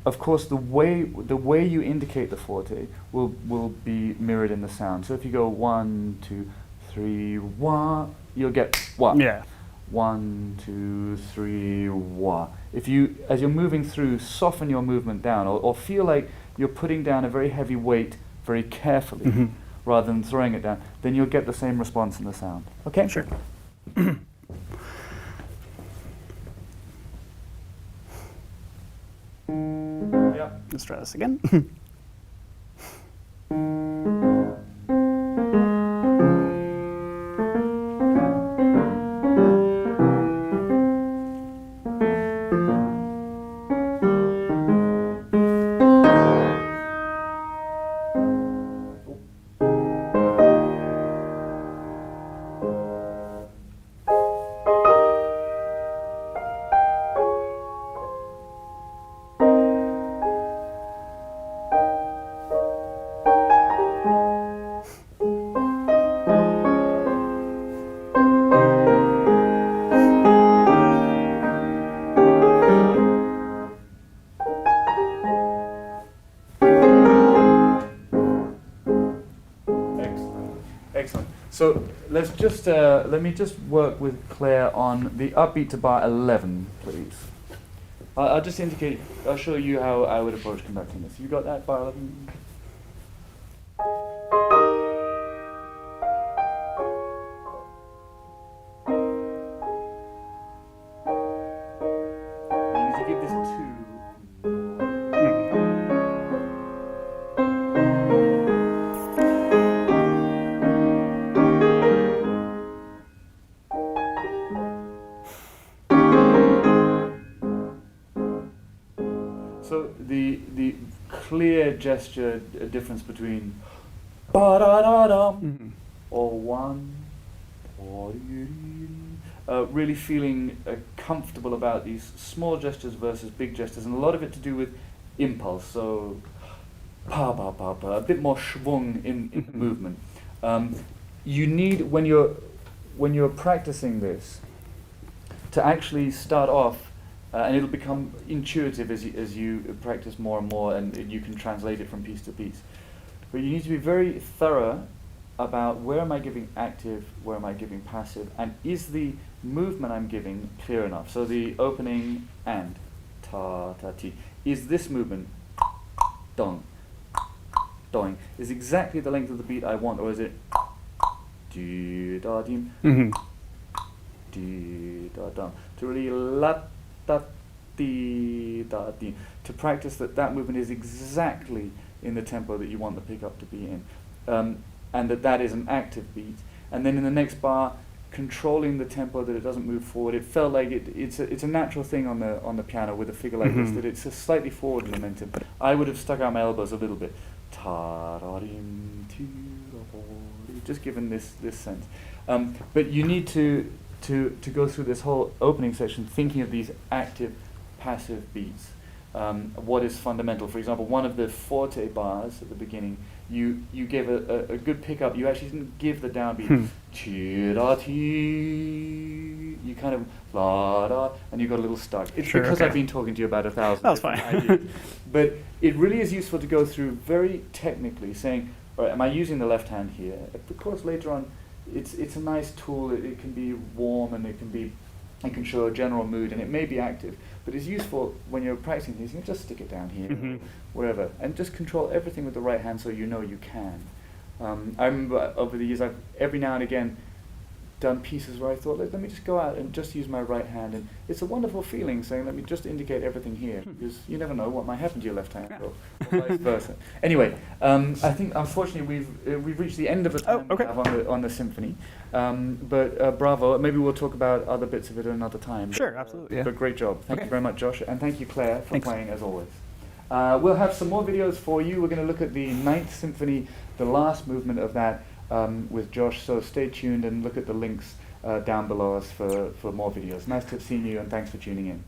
Of course, the way you indicate the forte will be mirrored in the sound. So if you go 1, 2, 3, 1, you'll get wa. Yeah. 1, 2, 3, wa. If you, as you're moving through, soften your movement down, or feel like you're putting down a very heavy weight very carefully, rather than throwing it down, then you'll get the same response in the sound. Okay? Sure. Yeah. Let's try this again. So let's just let me just work with Claire on the upbeat to bar 11, please. I'll just indicate. I'll show you how I would approach conducting this. You got that bar 11? You need to give this 2. So the clear gesture difference between ba-da-da-dum or 1 or really feeling comfortable about these small gestures versus big gestures, and a lot of it to do with impulse. So pa-ba-ba-ba, a bit more schwung in the movement. You need, when you're practicing this, to actually start off. And it'll become intuitive as you practice more and more, and you can translate it from piece to piece. But you need to be very thorough about where am I giving active, where am I giving passive, and is the movement I'm giving clear enough? So the opening and ta ta ti, is this movement dong doing is exactly the length of the beat I want, or is it di da dim di da dum, to really la da dee da dee, to practice that movement is exactly in the tempo that you want the pickup to be in, and that is an active beat. And then in the next bar, controlling the tempo that it doesn't move forward. It felt like it's a natural thing on the piano with a figure like this, that it's a slightly forward momentum. I would have stuck out my elbows a little bit, just given this sense. But you need to go through this whole opening section thinking of these active, passive beats. What is fundamental? For example, one of the forte bars at the beginning, you gave a good pickup. You actually didn't give the downbeat. You kind of la da, and you got a little stuck. It's Sure, because okay. I've been talking to you about 1,000 That was different fine. ideas. But it really is useful to go through very technically, saying, all right, am I using the left hand here? Of course, later on, it's a nice tool. It can be warm, and it can show a general mood, and it may be active, but it's useful when you're practicing these. You can just stick it down here, wherever, and just control everything with the right hand so you know you can. I remember over the years, I've every now and again done pieces where I thought, let me just go out and just use my right hand, and it's a wonderful feeling saying, let me just indicate everything here, because you never know what might happen to your left hand, or vice versa. Anyway, I think unfortunately we've reached the end of the time we have on the symphony, but bravo. Maybe we'll talk about other bits of it another time. Sure, absolutely. Yeah. But great job. Thank you very much, Josh, and thank you, Claire, for Thanks. playing as always. We'll have some more videos for you. We're going to look at the 9th Symphony, the last movement of that, with Josh, so stay tuned and look at the links down below us for more videos. Nice to have seen you, and thanks for tuning in.